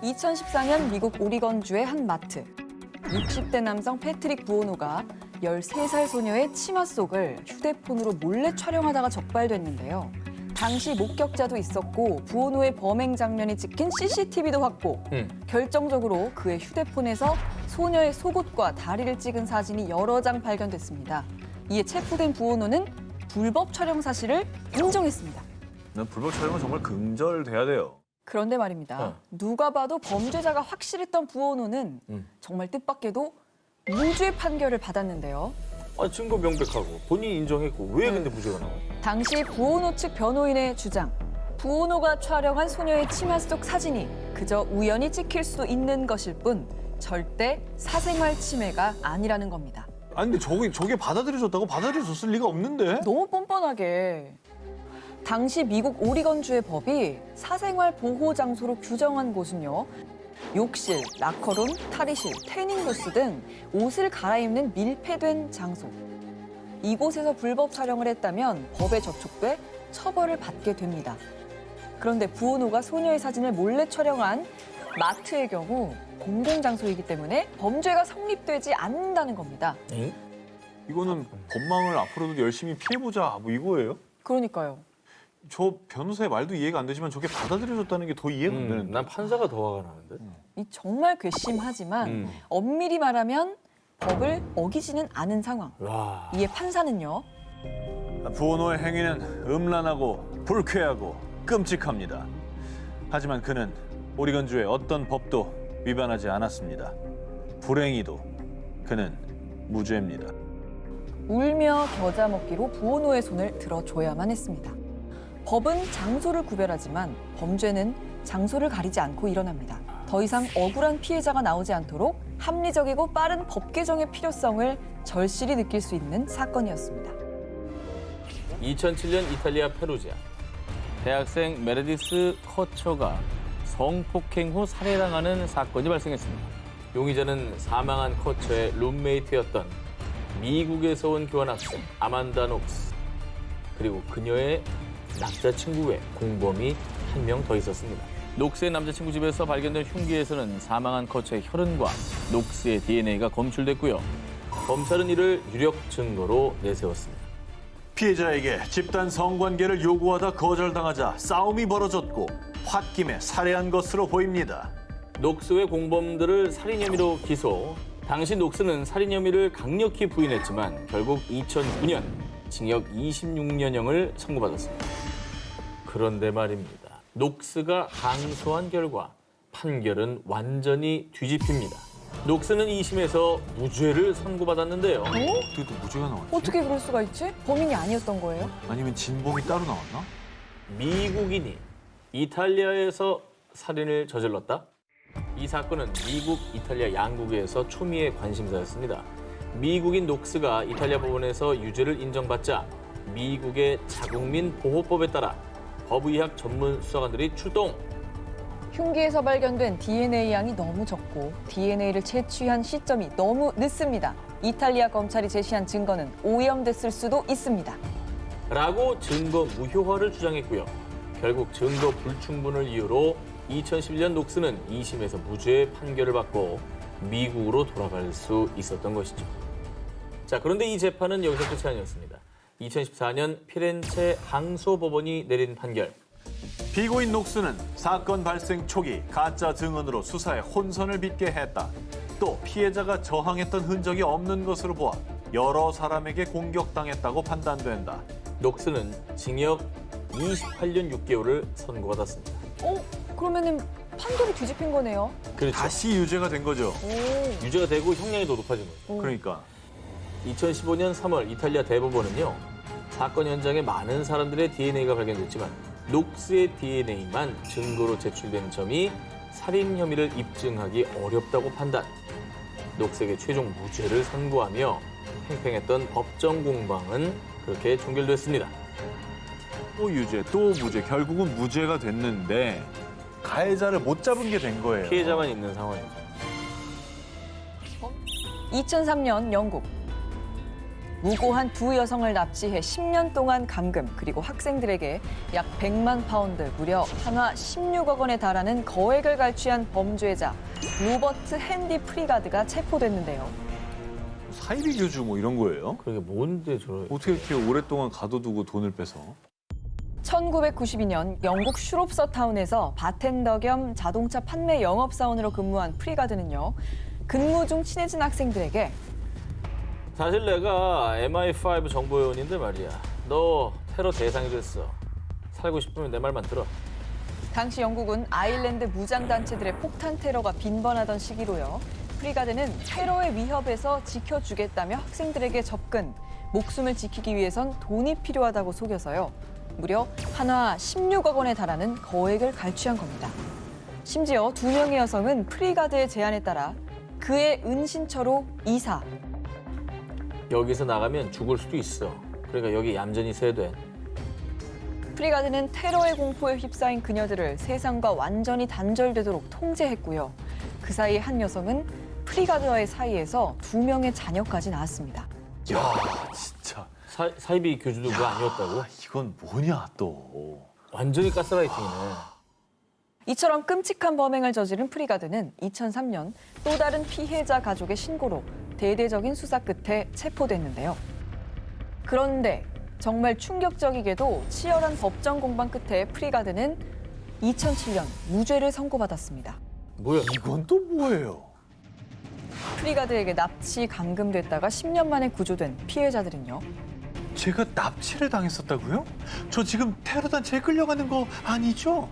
2014년 미국 오리건주의 한 마트. 60대 남성 패트릭 부오노가 13살 소녀의 치마 속을 휴대폰으로 몰래 촬영하다가 적발됐는데요. 당시 목격자도 있었고 부오노의 범행 장면이 찍힌 CCTV도 확보. 결정적으로 그의 휴대폰에서 소녀의 속옷과 다리를 찍은 사진이 여러 장 발견됐습니다. 이에 체포된 부오노는 불법 촬영 사실을 인정했습니다. 불법 촬영은 정말 근절돼야 돼요. 그런데 말입니다. 누가 봐도 범죄자가 확실했던 부오노는 정말 뜻밖에도 무죄 판결을 받았는데요. 증거 명백하고 본인 인정했고 왜 근데 무죄가 나와요? 당시 부오노 측 변호인의 주장. 부오노가 촬영한 소녀의 치마 속 사진이 그저 우연히 찍힐 수도 있는 것일 뿐 절대 사생활 침해가 아니라는 겁니다. 아니 근데 저게 받아들여졌다고? 받아들여졌을 리가 없는데? 너무 뻔뻔하게. 당시 미국 오리건주의 법이 사생활 보호 장소로 규정한 곳은요. 욕실, 라커룸, 탈의실, 태닝부스 등 옷을 갈아입는 밀폐된 장소. 이곳에서 불법 촬영을 했다면 법에 저촉돼 처벌을 받게 됩니다. 그런데 부오노가 소녀의 사진을 몰래 촬영한 마트의 경우 공공장소이기 때문에 범죄가 성립되지 않는다는 겁니다. 이거는 법망을 앞으로도 열심히 피해보자 뭐 이거예요? 그러니까요. 저 변호사의 말도 이해가 안 되지만 저게 받아들여졌다는 게 더 이해가 안 되는데. 난 판사가 더 화가 나는데. 이 정말 괘씸하지만 엄밀히 말하면 법을 어기지는 않은 상황. 와. 이에 판사는요. 부오노의 행위는 음란하고 불쾌하고 끔찍합니다. 하지만 그는 오리건주의 어떤 법도 위반하지 않았습니다. 불행히도 그는 무죄입니다. 울며 겨자 먹기로 부오노의 손을 들어줘야만 했습니다. 법은 장소를 구별하지만 범죄는 장소를 가리지 않고 일어납니다. 더 이상 억울한 피해자가 나오지 않도록 합리적이고 빠른 법 개정의 필요성을 절실히 느낄 수 있는 사건이었습니다. 2007년 이탈리아 페루지아. 대학생 메르디스 커처가 성폭행 후 살해당하는 사건이 발생했습니다. 용의자는 사망한 커처의 룸메이트였던 미국에서 온 교환학생 아만다 녹스, 그리고 그녀의 남자친구 외 공범이 한 명 더 있었습니다. 녹스의 남자친구 집에서 발견된 흉기에서는 사망한 커처의 혈흔과 녹스의 DNA가 검출됐고요. 검찰은 이를 유력 증거로 내세웠습니다. 피해자에게 집단 성관계를 요구하다 거절당하자 싸움이 벌어졌고 홧김에 살해한 것으로 보입니다. 녹스 외 공범들을 살인 혐의로 기소. 당시 녹스는 살인 혐의를 강력히 부인했지만 결국 2009년 징역 26년형을 선고받았습니다. 그런데 말입니다. 녹스가 항소한 결과 판결은 완전히 뒤집힙니다. 녹스는 2심에서 무죄를 선고받았는데요. 어떻게 또 무죄가 나왔지? 어떻게 그럴 수가 있지? 범인이 아니었던 거예요? 아니면 진범이 따로 나왔나? 미국인이 이탈리아에서 살인을 저질렀다? 이 사건은 미국, 이탈리아 양국에서 초미의 관심사였습니다. 미국인 녹스가 이탈리아 법원에서 유죄를 인정받자 미국의 자국민 보호법에 따라 법의학 전문 수사관들이 출동. 흉기에서 발견된 DNA 양이 너무 적고 DNA를 채취한 시점이 너무 늦습니다. 이탈리아 검찰이 제시한 증거는 오염됐을 수도 있습니다. 라고 증거 무효화를 주장했고요. 결국 증거 불충분을 이유로 2011년 녹스는 2심에서 무죄 판결을 받고 미국으로 돌아갈 수 있었던 것이죠. 자, 그런데 이 재판은 여기서 끝이 아니었습니다. 2014년 피렌체 항소법원이 내린 판결. 피고인 녹스는 사건 발생 초기 가짜 증언으로 수사에 혼선을 빚게 했다. 또 피해자가 저항했던 흔적이 없는 것으로 보아 여러 사람에게 공격당했다고 판단된다. 녹스는 징역 28년 6개월을 선고받았습니다. 그러면은 판결이 뒤집힌 거네요. 그렇죠. 다시 유죄가 된 거죠. 유죄가 되고 형량이 더 높아진 거죠. 그러니까 2015년 3월 이탈리아 대법원은요. 사건 현장에 많은 사람들의 DNA가 발견됐지만 녹스의 DNA만 증거로 제출된 점이 살인 혐의를 입증하기 어렵다고 판단. 녹스에게 최종 무죄를 선고하며 팽팽했던 법정 공방은 그렇게 종결됐습니다. 또 유죄, 또 무죄. 결국은 무죄가 됐는데 가해자를 못 잡은 게 된 거예요. 피해자만 있는 상황이죠. 2003년 영국. 무고한 두 여성을 납치해 10년 동안 감금, 그리고 학생들에게 약 100만 파운드, 무려 한화 16억 원에 달하는 거액을 갈취한 범죄자 로버트 핸디 프리가드가 체포됐는데요. 사이비 교주 뭐 이런 거예요? 그러게 뭔데 저래. 어떻게 이렇게 오랫동안 가둬두고 돈을 뺏어? 1992년 영국 슈롭서 타운에서 바텐더 겸 자동차 판매 영업사원으로 근무한 프리가드는요, 근무 중 친해진 학생들에게 사실 내가 MI5 정보요원인데 말이야. 너 테러 대상이 됐어. 살고 싶으면 내 말만 들어. 당시 영국은 아일랜드 무장단체들의 폭탄 테러가 빈번하던 시기로요. 프리가드는 테러의 위협에서 지켜주겠다며 학생들에게 접근, 목숨을 지키기 위해선 돈이 필요하다고 속여서요. 무려 한화 16억 원에 달하는 거액을 갈취한 겁니다. 심지어 두 명의 여성은 프리가드의 제안에 따라 그의 은신처로 이사. 여기서 나가면 죽을 수도 있어. 그러니까 여기 얌전히 있어야 돼. 프리가드는 테러의 공포에 휩싸인 그녀들을 세상과 완전히 단절되도록 통제했고요. 그 사이 한 여성은 프리가드와의 사이에서 2명의 자녀까지 낳았습니다. 야, 진짜. 사이비 교주도 그거 아니었다고? 아, 이건 뭐냐 또. 완전히 가스라이팅이네. 이처럼 끔찍한 범행을 저지른 프리가드는 2003년 또 다른 피해자 가족의 신고로 대대적인 수사 끝에 체포됐는데요. 그런데 정말 충격적이게도 치열한 법정 공방 끝에 프리가드는 2007년 무죄를 선고받았습니다. 뭐야? 이건 또 뭐예요? 프리가드에게 납치 감금됐다가 10년 만에 구조된 피해자들은요. 제가 납치를 당했었다고요? 저 지금 테러 단체에 끌려가는 거 아니죠?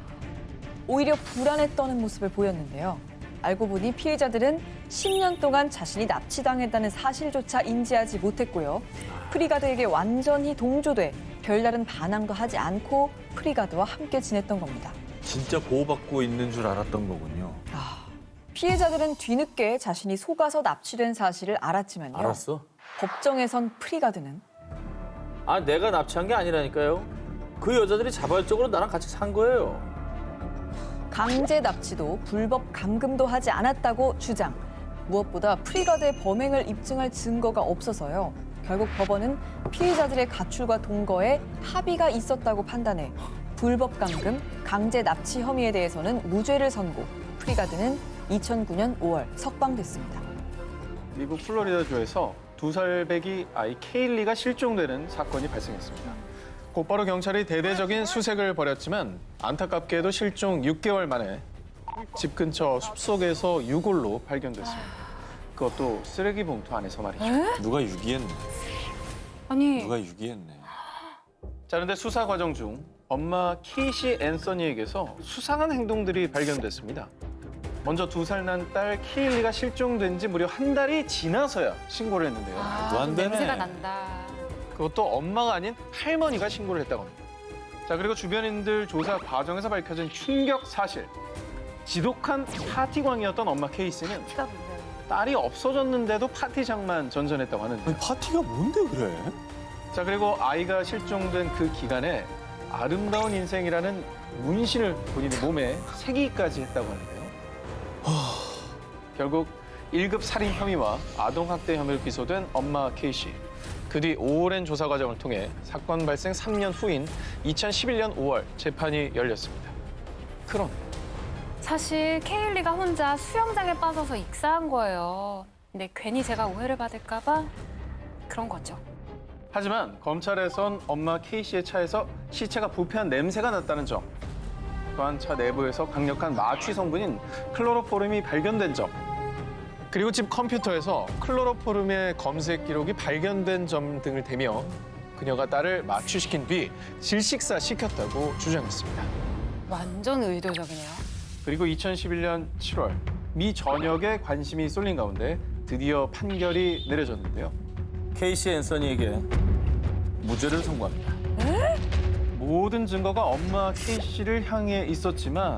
오히려 불안에 떠는 모습을 보였는데요. 알고 보니 피해자들은 10년 동안 자신이 납치당했다는 사실조차 인지하지 못했고요. 프리가드에게 완전히 동조돼 별다른 반항도 하지 않고 프리가드와 함께 지냈던 겁니다. 진짜 보호받고 있는 줄 알았던 거군요. 피해자들은 뒤늦게 자신이 속아서 납치된 사실을 알았지만요. 알았어? 법정에선 프리가드는 아, 내가 납치한 게 아니라니까요. 그 여자들이 자발적으로 나랑 같이 산 거예요. 강제 납치도 불법 감금도 하지 않았다고 주장. 무엇보다 프리가드의 범행을 입증할 증거가 없어서요. 결국 법원은 피해자들의 가출과 동거에 합의가 있었다고 판단해 불법 감금, 강제 납치 혐의에 대해서는 무죄를 선고. 프리가드는 2009년 5월 석방됐습니다. 미국 플로리다주에서 2살 배기 아이 케일리가 실종되는 사건이 발생했습니다. 곧바로 경찰이 대대적인 수색을 벌였지만 안타깝게도 실종 6개월 만에 집 근처 숲속에서 유골로 발견됐습니다. 그것도 쓰레기 봉투 안에서 말이죠. 누가 유기했네. 아니, 누가 유기했네. 자, 그런데 수사 과정 중 엄마 케이시 앤서니에게서 수상한 행동들이 발견됐습니다. 먼저 2살 난 딸 케일리가 실종된 지 무려 한 달이 지나서야 신고를 했는데요. 말도 안 되네. 냄새가 난다. 그것도 엄마가 아닌 할머니가 신고를 했다고 합니다. 자, 그리고 주변인들 조사 과정에서 밝혀진 충격 사실. 지독한 파티광이었던 엄마 케이스는 티가 문제야. 딸이 없어졌는데도 파티장만 전전했다고 하는데. 아니, 파티가 뭔데 그래? 자, 그리고 아이가 실종된 그 기간에 아름다운 인생이라는 문신을 본인의 몸에 새기까지 했다고 하는데요. 결국 1급 살인 혐의와 아동학대 혐의로 기소된 엄마 케이씨. 그 뒤 오랜 조사 과정을 통해 사건 발생 3년 후인 2011년 5월 재판이 열렸습니다. 그런데 사실 케일리가 혼자 수영장에 빠져서 익사한 거예요. 근데 괜히 제가 오해를 받을까 봐 그런 거죠. 하지만 검찰에선 엄마 케이씨의 차에서 시체가 부패한 냄새가 났다는 점, 또한 차 내부에서 강력한 마취 성분인 클로로포름이 발견된 점, 그리고 집 컴퓨터에서 클로로포름의 검색 기록이 발견된 점 등을 대며 그녀가 딸을 마취시킨 뒤 질식사 시켰다고 주장했습니다. 완전 의도적이네요. 그리고 2011년 7월 미 전역에 관심이 쏠린 가운데 드디어 판결이 내려졌는데요. 케이시 앤서니에게 무죄를 선고합니다. 모든 증거가 엄마 케이씨를 향해 있었지만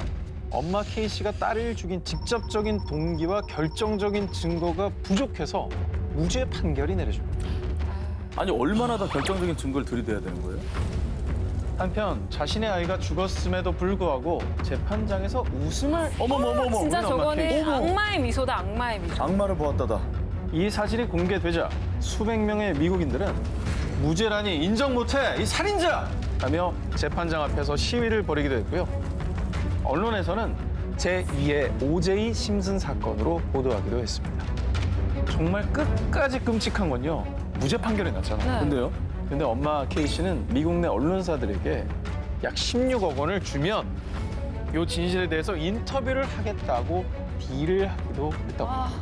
엄마 케이씨가 딸을 죽인 직접적인 동기와 결정적인 증거가 부족해서 무죄 판결이 내려집니다. 아니, 얼마나 더 결정적인 증거를 들이대야 되는 거예요? 한편 자신의 아이가 죽었음에도 불구하고 재판장에서 웃음을 진짜 우리 엄마 저거는 케이씨. 악마의 미소다, 악마의 미소. 악마를 보았다다. 이 사실이 공개되자 수백 명의 미국인들은 무죄라니 인정 못해 이 살인자! 하며 재판장 앞에서 시위를 벌이기도 했고요. 언론에서는 제2의 OJ 심슨 사건으로 보도하기도 했습니다. 정말 끝까지 끔찍한 건요. 무죄 판결이 났잖아요. 네. 근데요? 근데 엄마 케이 씨는 미국 내 언론사들에게 약 16억 원을 주면 이 진실에 대해서 인터뷰를 하겠다고 딜을 하기도 했다고 합니다.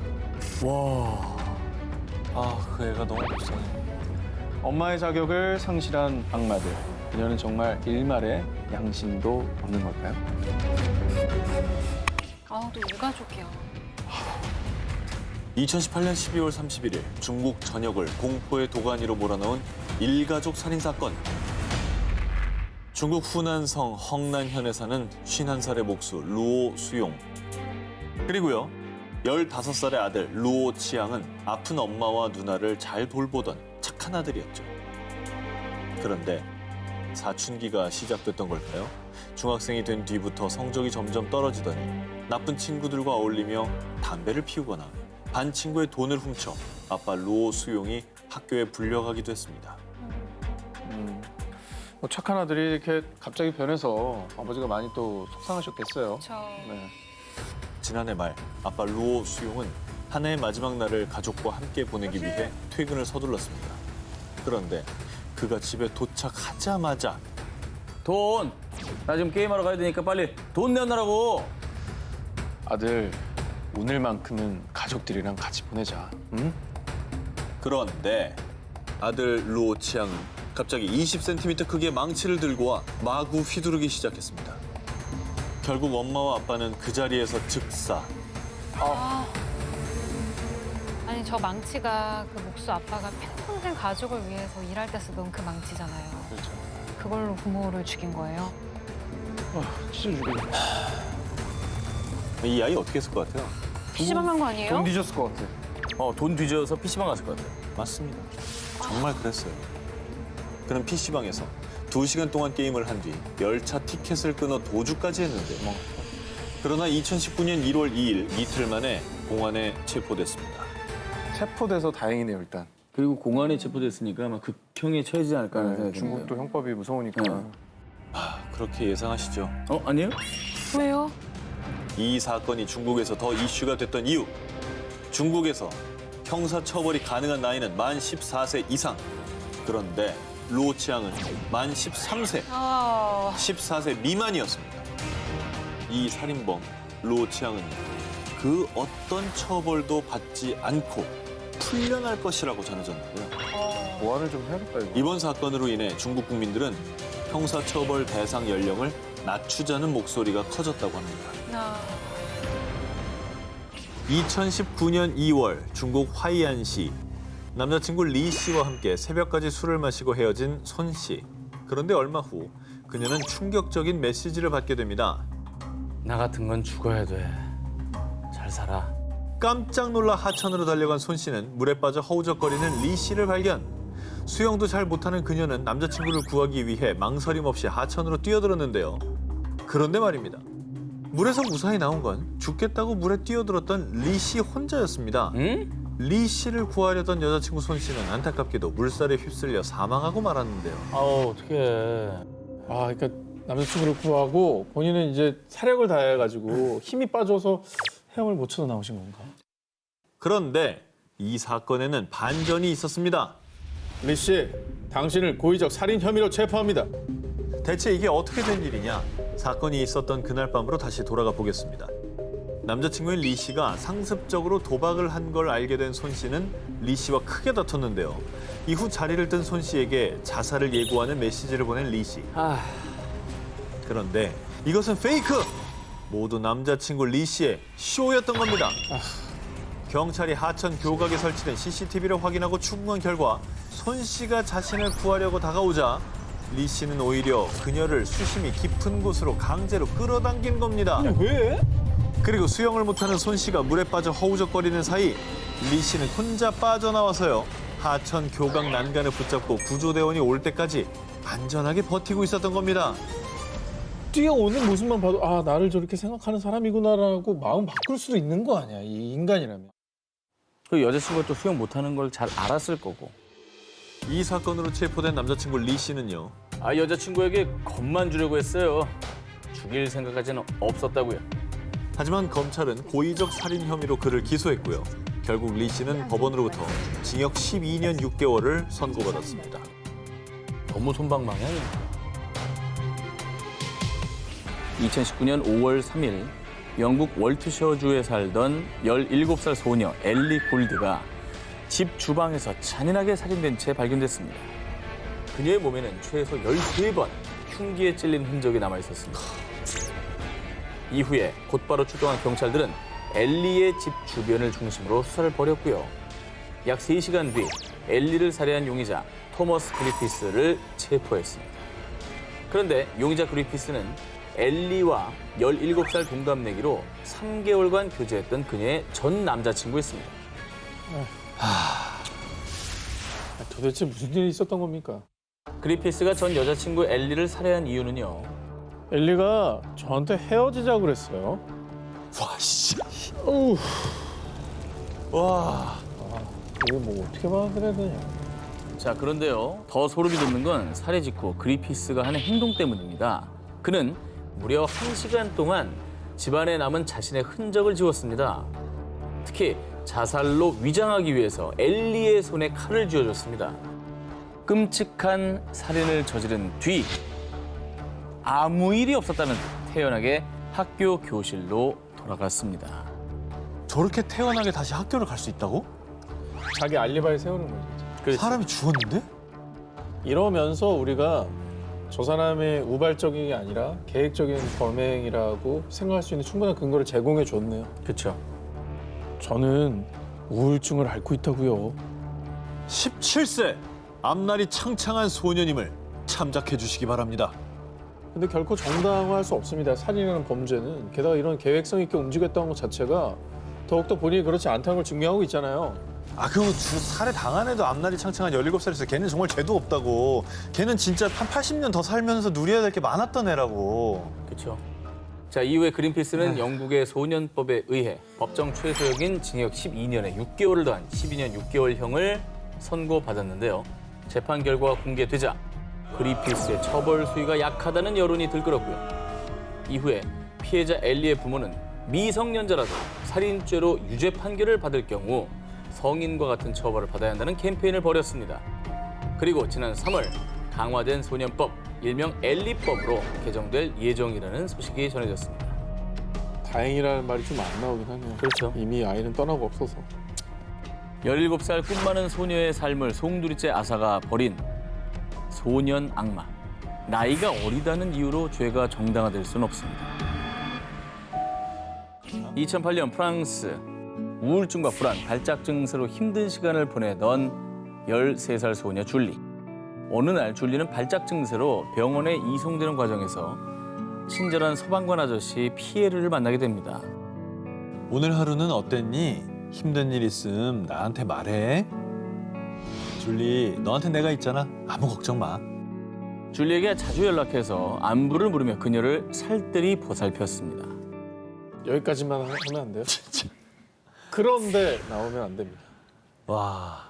그 애가 너무 불쌍해. 엄마의 자격을 상실한 악마들. 그녀는 정말 일말의 양심도 없는 걸까요? 또 일가족이야. 2018년 12월 31일 중국 전역을 공포의 도가니로 몰아넣은 일가족 살인사건. 중국 후난성 헝난현에 사는 51살의 목수 루오 수용. 그리고요, 15살의 아들 루오 치앙은 아픈 엄마와 누나를 잘 돌보던 착한 아들이었죠. 그런데 사춘기가 시작됐던 걸까요? 중학생이 된 뒤부터 성적이 점점 떨어지더니 나쁜 친구들과 어울리며 담배를 피우거나 반 친구의 돈을 훔쳐 아빠 루오 수용이 학교에 불려가기도 했습니다. 뭐 착한 아들이 이렇게 갑자기 변해서 아버지가 많이 또 속상하셨겠어요. 저 네. 지난해 말 아빠 루오 수용은 한 해의 마지막 날을 가족과 함께 보내기 위해 퇴근을 서둘렀습니다. 그런데 그가 집에 도착하자마자 돈! 나 지금 게임하러 가야 되니까 빨리 돈 내놔라고! 아들, 오늘만큼은 가족들이랑 같이 보내자. 응? 그런데 아들 루오 치앙은 갑자기 20cm 크기의 망치를 들고 와 마구 휘두르기 시작했습니다. 결국 엄마와 아빠는 그 자리에서 즉사. 아니 저 망치가 그 목수 아빠가 평생 가족을 위해서 일할 때 쓰던 그 망치잖아요. 그렇죠. 그걸로 부모를 죽인 거예요. 진짜 죽이네. 이 아이 어떻게 했을 것 같아요? PC방 간 거 아니에요? 돈 뒤졌을 것 같아. 돈 뒤져서 PC방 갔을 것 같아요. 맞습니다. 정말 그랬어요. 그는 PC방에서 2시간 동안 게임을 한 뒤 열차 티켓을 끊어 도주까지 했는데 그러나 2019년 1월 2일 이틀 만에 공안에 체포됐습니다. 체포돼서 다행이네요, 일단. 그리고 공안에 체포됐으니까 아마 극형에 처해지지 않을까 하는 생각이 드네요. 중국도 형법이 무서우니까. 네. 그렇게 예상하시죠? 아니에요? 왜요? 이 사건이 중국에서 더 이슈가 됐던 이유. 중국에서 형사처벌이 가능한 나이는 만 14세 이상. 그런데 루오 치앙은 만 13세, 14세 미만이었습니다. 이 살인범 루오 치앙은 그 어떤 처벌도 받지 않고 풀려날 것이라고 전해졌는데요. 보완을 좀 해야겠다, 이거. 이번 사건으로 인해 중국 국민들은 형사처벌 대상 연령을 낮추자는 목소리가 커졌다고 합니다. 2019년 2월 중국 화이안시 남자친구 리 씨와 함께 새벽까지 술을 마시고 헤어진 손 씨. 그런데 얼마 후 그녀는 충격적인 메시지를 받게 됩니다. 나 같은 건 죽어야 돼. 잘 살아. 깜짝 놀라 하천으로 달려간 손 씨는 물에 빠져 허우적거리는 리 씨를 발견. 수영도 잘 못하는 그녀는 남자친구를 구하기 위해 망설임 없이 하천으로 뛰어들었는데요. 그런데 말입니다. 물에서 무사히 나온 건 죽겠다고 물에 뛰어들었던 리 씨 혼자였습니다. 응? 리 씨를 구하려던 여자친구 손 씨는 안타깝게도 물살에 휩쓸려 사망하고 말았는데요. 어떡해. 그러니까 남자친구를 구하고 본인은 이제 사력을 다해가지고 힘이 빠져서 헤엄을 못 쳐서 나오신 건가? 그런데 이 사건에는 반전이 있었습니다. 리 씨, 당신을 고의적 살인 혐의로 체포합니다. 대체 이게 어떻게 된 일이냐? 사건이 있었던 그날 밤으로 다시 돌아가 보겠습니다. 남자친구인 리 씨가 상습적으로 도박을 한 걸 알게 된 손 씨는 리 씨와 크게 다퉜는데요. 이후 자리를 뜬 손 씨에게 자살을 예고하는 메시지를 보낸 리 씨. 그런데 이것은 페이크! 모두 남자친구 리 씨의 쇼였던 겁니다. 경찰이 하천 교각에 설치된 CCTV를 확인하고 추궁한 결과 손 씨가 자신을 구하려고 다가오자 리 씨는 오히려 그녀를 수심이 깊은 곳으로 강제로 끌어당긴 겁니다. 왜? 그리고 수영을 못하는 손 씨가 물에 빠져 허우적거리는 사이 리 씨는 혼자 빠져나와서요. 하천 교각 난간을 붙잡고 구조대원이 올 때까지 안전하게 버티고 있었던 겁니다. 뛰어오는 모습만 봐도 나를 저렇게 생각하는 사람이구나라고 마음 바꿀 수도 있는 거 아니야, 이 인간이라면. 그 여자친구가 또 수영 못하는 걸 잘 알았을 거고. 이 사건으로 체포된 남자친구 리 씨는요. 여자친구에게 겁만 주려고 했어요. 죽일 생각까지는 없었다고요. 하지만 검찰은 고의적 살인 혐의로 그를 기소했고요. 결국 리 씨는 법원으로부터 징역 12년 6개월을 선고받았습니다. 너무 솜방망이 아닙니까? 2019년 5월 3일 영국 월트셔주에 살던 17살 소녀 엘리 골드가 집 주방에서 잔인하게 살인된 채 발견됐습니다. 그녀의 몸에는 최소 13번 흉기에 찔린 흔적이 남아 있었습니다. 이후에 곧바로 출동한 경찰들은 엘리의 집 주변을 중심으로 수사를 벌였고요. 약 3시간 뒤 엘리를 살해한 용의자 토머스 그리피스를 체포했습니다. 그런데 용의자 그리피스는 엘리와 17살 동갑내기로 3개월간 교제했던 그녀의 전 남자친구였습니다. 도대체 무슨 일이 있었던 겁니까? 그리피스가 전 여자친구 엘리를 살해한 이유는요. 엘리가 저한테 헤어지자고 그랬어요. 와, 씨. 어우, 와. 이거 뭐 어떻게 받아들여야 되냐. 자, 그런데요. 더 소름이 돋는 건 살해 직후 그리피스가 하는 행동 때문입니다. 그는 무려 1시간 동안 집안에 남은 자신의 흔적을 지웠습니다. 특히 자살로 위장하기 위해서 엘리의 손에 칼을 쥐어줬습니다. 끔찍한 살인을 저지른 뒤 아무 일이 없었다는 듯 태연하게 학교 교실로 돌아갔습니다. 저렇게 태어나게 다시 학교를 갈 수 있다고? 자기 알리바이 세우는 거지. 그렇지. 사람이 죽었는데? 이러면서 우리가 저 사람의 우발적인 게 아니라 계획적인 범행이라고 생각할 수 있는 충분한 근거를 제공해 줬네요. 그렇죠. 저는 우울증을 앓고 있다고요. 17세 앞날이 창창한 소년임을 참작해 주시기 바랍니다. 근데 결코 정당화할 수 없습니다. 살인이라는 범죄는. 게다가 이런 계획성 있게 움직였다는 것 자체가 더욱더 본인이 그렇지 않다는 걸 증명하고 있잖아요. 그 살해 당한 애도 앞날이 창창한 17살이었어. 걔는 정말 죄도 없다고. 걔는 진짜 한 80년 더 살면서 누려야 될 게 많았던 애라고. 그렇죠. 자, 이후에 그린피스는 영국의 소년법에 의해 법정 최소역인 징역 12년에 6개월을 더한 12년 6개월형을 선고받았는데요. 재판 결과가 공개되자 그린피스의 처벌 수위가 약하다는 여론이 들끓었고요. 이후에 피해자 엘리의 부모는 미성년자라도 살인죄로 유죄 판결을 받을 경우 성인과 같은 처벌을 받아야 한다는 캠페인을 벌였습니다. 그리고 지난 3월 강화된 소년법, 일명 엘리법으로 개정될 예정이라는 소식이 전해졌습니다. 다행이라는 말이 좀 안 나오긴 하네요. 그렇죠. 이미 아이는 떠나고 없어서. 17살 꿈 많은 소녀의 삶을 송두리째 아사가 벌인 소년 악마. 나이가 어리다는 이유로 죄가 정당화될 수는 없습니다. 2008년 프랑스. 우울증과 불안, 발작 증세로 힘든 시간을 보내던 13살 소녀 줄리. 어느 날 줄리는 발작 증세로 병원에 이송되는 과정에서 친절한 소방관 아저씨 피에르를 만나게 됩니다. 오늘 하루는 어땠니? 힘든 일 있음 나한테 말해. 줄리, 너한테 내가 있잖아. 아무 걱정 마. 줄리에게 자주 연락해서 안부를 물으며 그녀를 살뜰히 보살폈습니다. 여기까지만 하면 안 돼요? 그런데 나오면 안 됩니다. 와.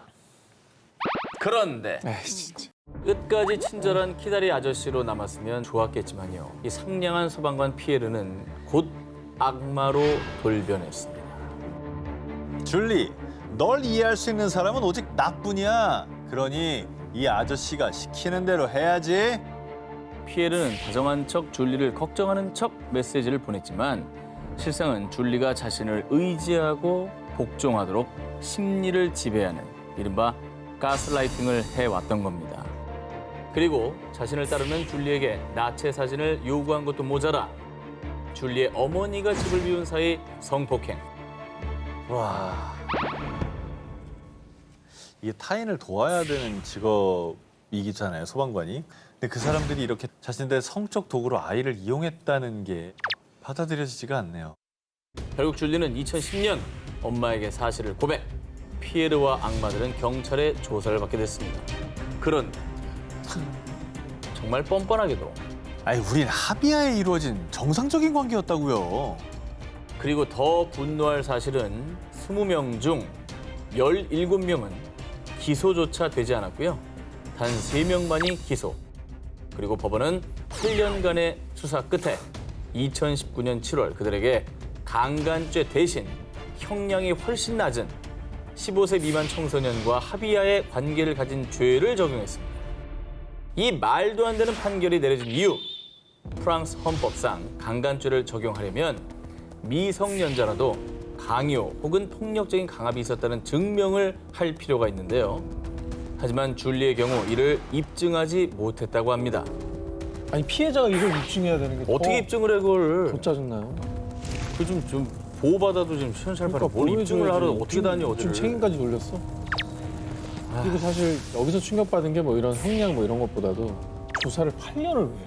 그런데 에이, 진짜. 끝까지 친절한 키다리 아저씨로 남았으면 좋았겠지만요. 이 상냥한 소방관 피에르는 곧 악마로 돌변했습니다. 줄리, 널 이해할 수 있는 사람은 오직 나뿐이야. 그러니 이 아저씨가 시키는 대로 해야지. 피에르는 다정한 척 줄리를 걱정하는 척 메시지를 보냈지만 실상은 줄리가 자신을 의지하고 복종하도록 심리를 지배하는 이른바 가스라이팅을 해왔던 겁니다. 그리고 자신을 따르는 줄리에게 나체 사진을 요구한 것도 모자라 줄리의 어머니가 집을 비운 사이 성폭행. 와. 이게 타인을 도와야 되는 직업이잖아요, 소방관이. 근데 그 사람들이 이렇게 자신들의 성적 도구로 아이를 이용했다는 게 받아들여지지가 않네요. 결국 줄리는 2010년 엄마에게 사실을 고백. 피에르와 악마들은 경찰의 조사를 받게 됐습니다. 그런데 정말 뻔뻔하게도 우린 합의하에 이루어진 정상적인 관계였다고요. 그리고 더 분노할 사실은 20명 중 17명은 기소조차 되지 않았고요. 단 3명만이 기소. 그리고 법원은 8년간의 수사 끝에 2019년 7월 그들에게 강간죄 대신 형량이 훨씬 낮은 15세 미만 청소년과 합의하에 관계를 가진 죄를 적용했습니다. 이 말도 안 되는 판결이 내려진 이유, 프랑스 헌법상 강간죄를 적용하려면 미성년자라도 강요 혹은 폭력적인 강압이 있었다는 증명을 할 필요가 있는데요. 하지만 줄리의 경우 이를 입증하지 못했다고 합니다. 아니 피해자가 이걸 입증해야 되는 게 어떻게 입증을 해 그걸? 더 짜증나요. 그 좀 보호받아도 좀 시원살팔아. 뭘 입증을 하러 어떻게 다녀 어디를. 지금 책임까지 돌렸어. 그리고 사실 여기서 충격받은 게 뭐 이런 형량 뭐 이런 것보다도 조사를 8년을 왜 해?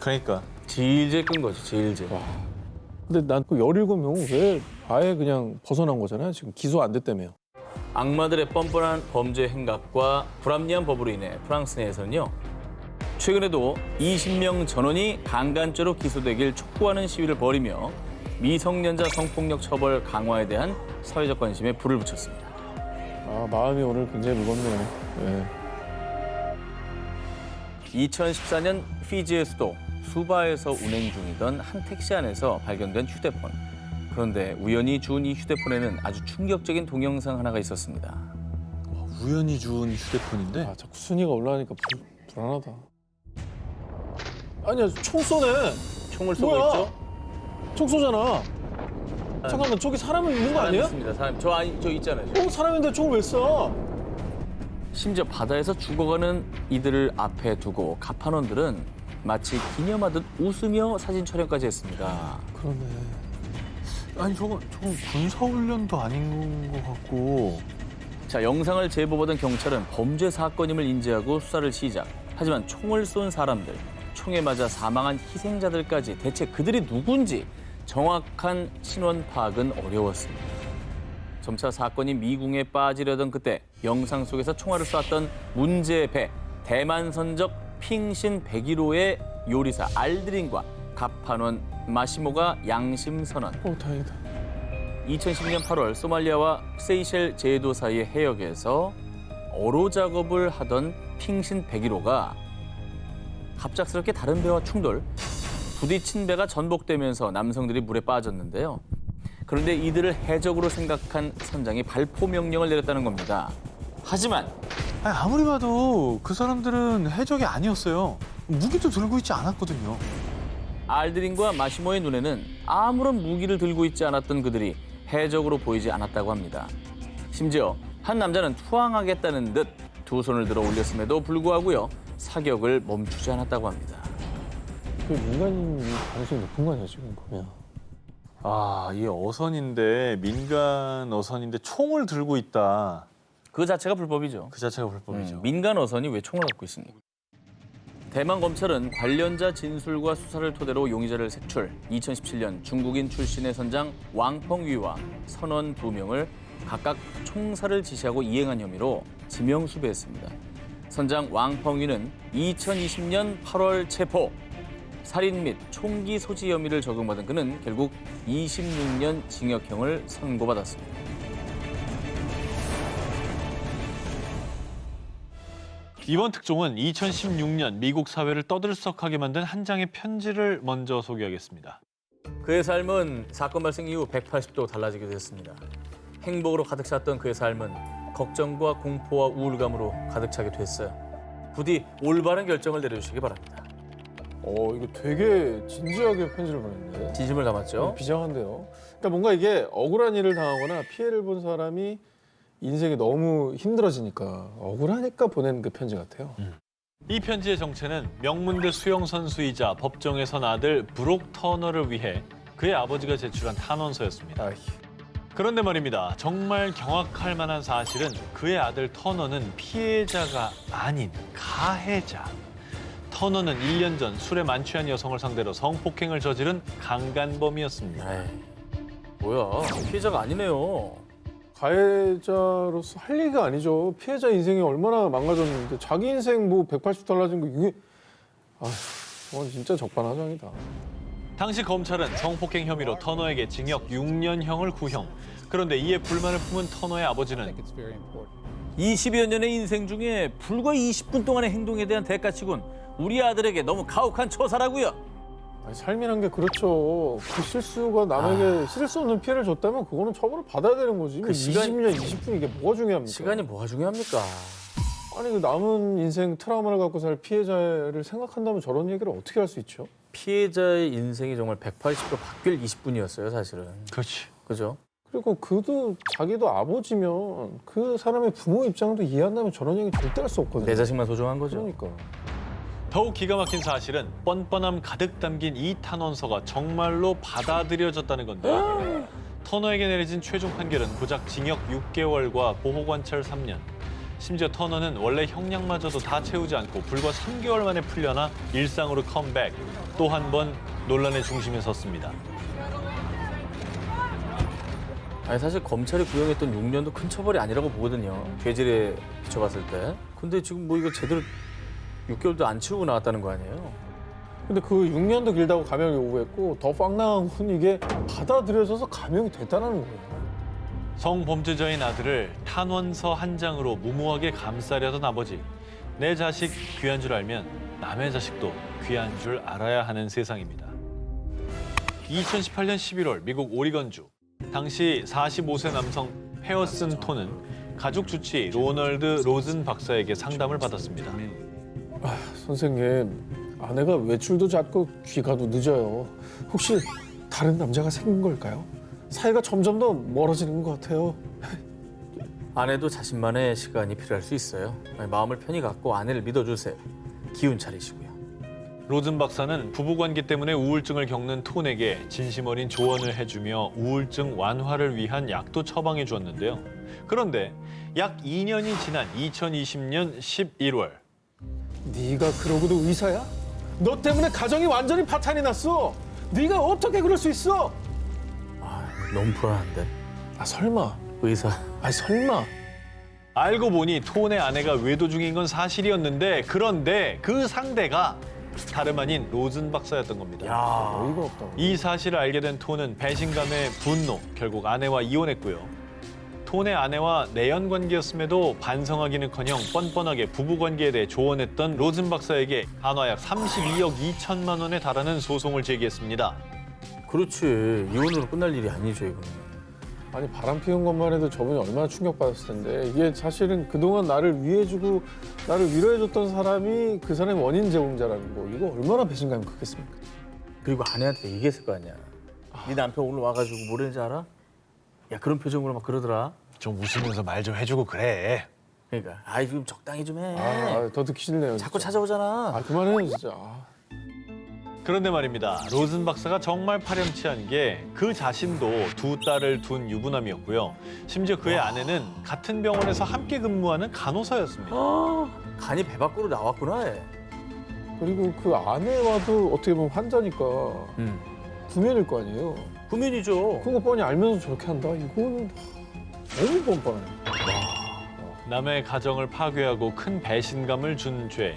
그러니까 질질 끈 거지, 질질. 와. 근데 난 그 17명은 왜 아예 그냥 벗어난 거잖아요. 지금 기소 안 됐다며요. 악마들의 뻔뻔한 범죄 행각과 불합리한 법으로 인해 프랑스 내에서는요. 최근에도 20명 전원이 강간죄로 기소되길 촉구하는 시위를 벌이며 미성년자 성폭력 처벌 강화에 대한 사회적 관심에 불을 붙였습니다. 아 마음이 오늘 굉장히 무겁네요. 네. 2014년 피지의 수도 수바에서 운행 중이던 한 택시 안에서 발견된 휴대폰. 그런데 우연히 주운 이 휴대폰에는 아주 충격적인 동영상 하나가 있었습니다. 우연히 주운 휴대폰인데 아 자꾸 순위가 올라가니까 불안하다. 아니야 총 쏘네. 총을 쏘고 뭐야? 있죠? 총 쏘잖아. 잠깐만 저기 사람은 있는 거 사람 아니야? 있습니다. 사람 저 있잖아요. 사람인데 총을 왜 쏴? 심지어 바다에서 죽어가는 이들을 앞에 두고 가판원들은 마치 기념하듯 웃으며 사진 촬영까지 했습니다. 그러네. 아니 저건 군사훈련도 아닌 것 같고. 자, 영상을 제보받은 경찰은 범죄 사건임을 인지하고 수사를 시작. 하지만 총을 쏜 사람들, 총에 맞아 사망한 희생자들까지 대체 그들이 누군지 정확한 신원 파악은 어려웠습니다. 점차 사건이 미궁에 빠지려던 그때 영상 속에서 총알을 쐈던 문제의 배, 대만 선적 핑신 101호의 요리사 알드린과 갑판원 마시모가 양심 선언. 다행이다. 2010년 8월 소말리아와 세이셸 제도 사이의 해역에서 어로 작업을 하던 핑신 101호가 갑작스럽게 다른 배와 충돌, 부딪힌 배가 전복되면서 남성들이 물에 빠졌는데요. 그런데 이들을 해적으로 생각한 선장이 발포 명령을 내렸다는 겁니다. 하지만 아니, 아무리 봐도 그 사람들은 해적이 아니었어요. 무기도 들고 있지 않았거든요. 알드린과 마시모의 눈에는 아무런 무기를 들고 있지 않았던 그들이 해적으로 보이지 않았다고 합니다. 심지어 한 남자는 투항하겠다는 듯 두 손을 들어 올렸음에도 불구하고요. 사격을 멈추지 않았다고 합니다. 그 민간인 가능성이 높은 거 아니야 지금 보면. 아, 이 어선인데 민간 어선인데 총을 들고 있다. 그 자체가 불법이죠. 그 자체가 불법이죠. 민간 어선이 왜 총을 갖고 있습니까? 대만 검찰은 관련자 진술과 수사를 토대로 용의자를 색출. 2017년 중국인 출신의 선장 왕펑위와 선원 2명을 각각 총살을 지시하고 이행한 혐의로 지명 수배했습니다. 선장 왕펑위는 2020년 8월 체포. 살인 및 총기 소지 혐의를 적용받은 그는 결국 26년 징역형을 선고받았습니다. 이번 특종은 2016년 미국 사회를 떠들썩하게 만든 한 장의 편지를 먼저 소개하겠습니다. 그의 삶은 사건 발생 이후 180도 달라지게 됐습니다. 행복으로 가득 찼던 그의 삶은 걱정과 공포와 우울감으로 가득 차게 됐어요. 부디 올바른 결정을 내려주시기 바랍니다. 이거 되게 진지하게 편지를 보냈네. 진심을 담았죠? 비장한데요. 그러니까 뭔가 이게 억울한 일을 당하거나 피해를 본 사람이 인생이 너무 힘들어지니까 억울하니까 보낸 그 편지 같아요. 이 편지의 정체는 명문대 수영 선수이자 법정에 선 아들 브록 터너를 위해 그의 아버지가 제출한 탄원서였습니다. 아이. 그런데 말입니다. 정말 경악할 만한 사실은 그의 아들 터너는 피해자가 아닌 가해자. 터너는 1년 전 술에 만취한 여성을 상대로 성폭행을 저지른 강간범이었습니다. 에이, 뭐야, 피해자가 아니네요. 가해자로서 할 얘기가 아니죠. 피해자 인생이 얼마나 망가졌는데 자기 인생 뭐 180 달라진 거 이게 진짜 적반하장이다. 당시 검찰은 성폭행 혐의로 터너에게 징역 6년형을 구형. 그런데 이에 불만을 품은 터너의 아버지는 20여 년의 인생 중에 불과 20분 동안의 행동에 대한 대가치곤 우리 아들에게 너무 가혹한 처사라고요. 아니, 삶이란 게 그렇죠. 그 실수가 남에게 실을 수 없는 피해를 줬다면 그거는 처벌을 받아야 되는 거지. 그 시간- 20년, 20분 이게 뭐가 중요합니까? 시간이 뭐가 중요합니까? 아니 그 남은 인생 트라우마를 갖고 살 피해자를 생각한다면 저런 얘기를 어떻게 할 수 있죠? 피해자의 인생이 정말 180도 바뀔 20분이었어요, 사실은. 그렇지. 그죠? 그리고 그도 자기도 아버지면 그 사람의 부모 입장도 이해한다면 저런 얘기 절대 할 수 없거든요. 내 자식만 소중한 거죠. 그러니까. 더욱 기가 막힌 사실은 뻔뻔함 가득 담긴 이 탄원서가 정말로 받아들여졌다는 건데요. 터너에게 내려진 최종 판결은 고작 징역 6개월과 보호관찰 3년. 심지어 터너는 원래 형량마저도 다 채우지 않고 불과 3개월 만에 풀려나 일상으로 컴백. 또 한 번 논란의 중심에 섰습니다. 아니 사실 검찰이 구형했던 6년도 큰 처벌이 아니라고 보거든요. 죄질에 비춰봤을 때. 근데 지금 뭐 이거 제대로 6개월도 안 치우고 나왔다는 거 아니에요? 근데 그 6년도 길다고 감형 요구했고 더 빵당한 건 이게 받아들여져서 감형이 됐다는 거예요. 성범죄자인 아들을 탄원서 한 장으로 무모하게 감싸려던 아버지. 내 자식 귀한 줄 알면 남의 자식도 귀한 줄 알아야 하는 세상입니다. 2018년 11월 미국 오리건주. 당시 45세 남성 페어슨 톤은 가족 주치 로널드 로즌 박사에게 상담을 받았습니다. 선생님, 아내가 외출도 잦고 귀가도 늦어요. 혹시 다른 남자가 생긴 걸까요? 사이가 점점 더 멀어지는 것 같아요. 아내도 자신만의 시간이 필요할 수 있어요. 마음을 편히 갖고 아내를 믿어주세요. 기운 차리시고요. 로즌 박사는 부부관계 때문에 우울증을 겪는 톤에게 진심 어린 조언을 해주며 우울증 완화를 위한 약도 처방해 주었는데요. 그런데 약 2년이 지난 2020년 11월 네가 그러고도 의사야? 너 때문에 가정이 완전히 파탄이 났어. 네가 어떻게 그럴 수 있어? 너무 불안한데. 아 설마? 의사. 아 설마? 알고 보니 톤의 아내가 외도 중인 건 사실이었는데 그런데 그 상대가 다름 아닌 로즌 박사였던 겁니다. 어이가 없다. 이 사실을 알게 된 톤은 배신감에 분노, 결국 아내와 이혼했고요. 톤의 아내와 내연 관계였음에도 반성하기는커녕 뻔뻔하게 부부관계에 대해 조언했던 로즌 박사에게 한화약 32억 2천만 원에 달하는 소송을 제기했습니다. 그렇지. 이혼으로 끝날 일이 아니죠, 이거는. 아니 바람 피운 것만 해도 저분이 얼마나 충격받았을 텐데 이게 사실은 그동안 나를 위해주고 나를 위로해줬던 사람이 그 사람의 원인 제공자라는 거 이거 얼마나 배신감이 크겠습니까? 그리고 아내한테 얘기했을 거 아니야. 네 남편 오늘 와가지고 뭐랬는지 알아? 야, 그런 표정으로 막 그러더라. 좀 웃으면서 말 좀 해주고 그래. 그러니까, 아이, 좀 적당히 좀 해. 더 듣기 싫네요. 자꾸 진짜. 찾아오잖아. 아 그만해요 진짜. 그런데 말입니다. 로즌 박사가 정말 파렴치한 게 그 자신도 두 딸을 둔 유부남이었고요. 심지어 그의 아내는 같은 병원에서 함께 근무하는 간호사였습니다. 간이 배 밖으로 나왔구나, 얘. 그리고 그 아내와도 어떻게 보면 환자니까 구면일 거 아니에요. 구면이죠. 그거 뻔히 알면서 저렇게 한다? 이거는 너무 뻔뻔해. 남의 가정을 파괴하고 큰 배신감을 준 죄.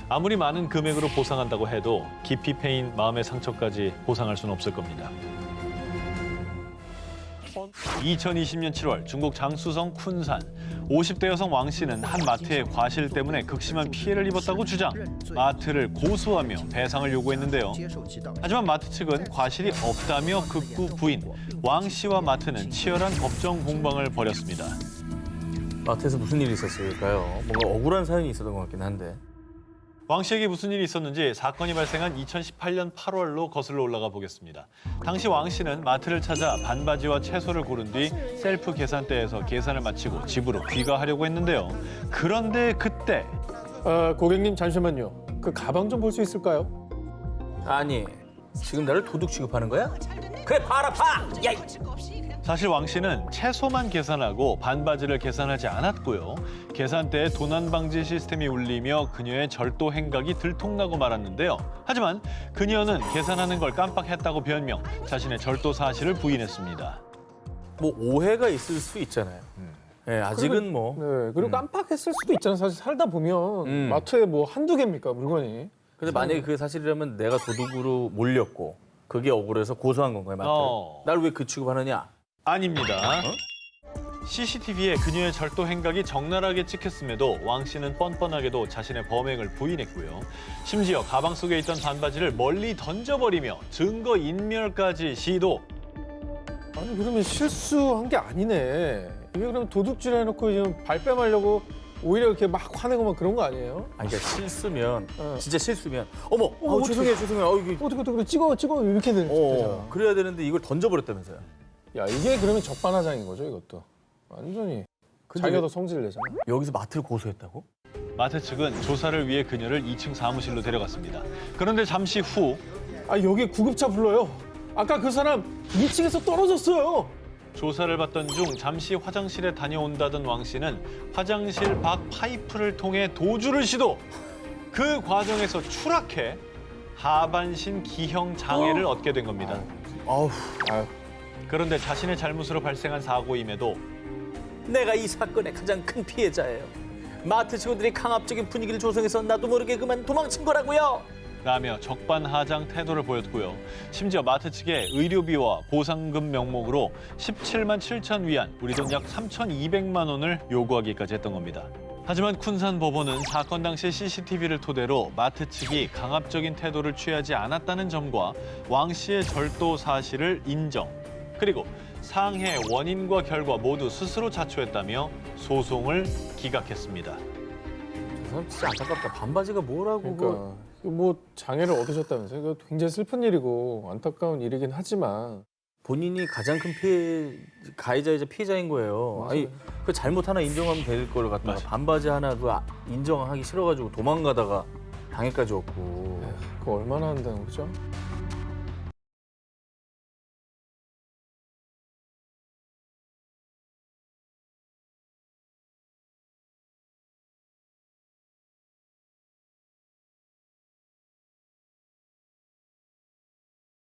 아무리 많은 금액으로 보상한다고 해도 깊이 패인 마음의 상처까지 보상할 수는 없을 겁니다. 2020년 7월 중국 장쑤성 쿤산 50대 여성 왕 씨는 한 마트의 과실 때문에 극심한 피해를 입었다고 주장. 마트를 고소하며 배상을 요구했는데요. 하지만 마트 측은 과실이 없다며 극구 부인. 왕 씨와 마트는 치열한 법정 공방을 벌였습니다. 마트에서 무슨 일이 있었을까요? 뭔가 억울한 사연이 있었던 것 같긴 한데. 왕 씨에게 무슨 일이 있었는지 사건이 발생한 2018년 8월로 거슬러 올라가 보겠습니다. 당시 왕 씨는 마트를 찾아 반바지와 채소를 고른 뒤 셀프 계산대에서 계산을 마치고 집으로 귀가하려고 했는데요. 그런데 그때 고객님 잠시만요. 그 가방 좀 볼 수 있을까요? 아니, 지금 나를 도둑 취급하는 거야? 그래, 봐라, 봐! 야, 사실 왕 씨는 채소만 계산하고 반바지를 계산하지 않았고요. 계산대에 도난 방지 시스템이 울리며 그녀의 절도 행각이 들통나고 말았는데요. 하지만 그녀는 계산하는 걸 깜빡했다고 변명, 자신의 절도 사실을 부인했습니다. 뭐 오해가 있을 수 있잖아요. 예, 아직은 뭐. 네. 그리고 깜빡했을 수도 있잖아요. 사실 살다 보면 음. 마트에 뭐 한두 개입니까 물건이. 근데 만약에 그게 사실이라면 내가 도둑으로 몰렸고 그게 억울해서 고소한 건가요, 마트를? 날 왜 그 취급하느냐? 아닙니다. CCTV에 그녀의 절도 행각이 적나라하게 찍혔음에도 왕 씨는 뻔뻔하게도 자신의 범행을 부인했고요. 심지어 가방 속에 있던 반바지를 멀리 던져버리며 증거 인멸까지 시도. 아니 그러면 실수한 게 아니네. 이게 그럼 도둑질 해놓고 지금 발뺌하려고 오히려 이렇게 막 화내고 막 그런 거 아니에요? 아니, 그러니까 실수면, 어. 진짜 실수면, 어머, 어떻게- 죄송해요. 이게 어떻게 찍어 이렇게 되잖아. 그래야 되는데 이걸 던져버렸다면서요. 야 이게 그러면 적반하장인 거죠 이것도. 완전히 자기가 더 성질 내잖아. 여기서 마트를 고소했다고? 마트 측은 조사를 위해 그녀를 2층 사무실로 데려갔습니다. 그런데 잠시 후 아 여기 구급차 불러요. 아까 그 사람 2층에서 떨어졌어요. 조사를 받던 중 잠시 화장실에 다녀온다던 왕 씨는 화장실 밖 파이프를 통해 도주를 시도. 그 과정에서 추락해 하반신 기형 장애를 얻게 된 겁니다. 아우, 아유. 그런데 자신의 잘못으로 발생한 사고임에도 내가 이 사건의 가장 큰 피해자예요. 마트 직원들이 강압적인 분위기를 조성해서 나도 모르게 그만 도망친 거라고요. 라며 적반하장 태도를 보였고요. 심지어 마트 측에 의료비와 보상금 명목으로 17만 7천 위안, 우리 돈 약 3,200만 원을 요구하기까지 했던 겁니다. 하지만 쿤산 법원은 사건 당시 CCTV를 토대로 마트 측이 강압적인 태도를 취하지 않았다는 점과 왕 씨의 절도 사실을 인정. 그리고 상해 원인과 결과 모두 스스로 자초했다며 소송을 기각했습니다. 저 사람 진짜 안타깝다. 반바지가 뭐라고. 그러니까 뭐 장애를 얻으셨다면서요? 이거 굉장히 슬픈 일이고 안타까운 일이긴 하지만 본인이 가장 큰 가해자이자 피해자인 거예요. 맞아요. 아니, 그 잘못 하나 인정하면 될 걸 갖다가 맞아요. 반바지 하나 인정하기 싫어가지고 도망가다가 방해까지 왔고. 그거 얼마나 한다는 거죠?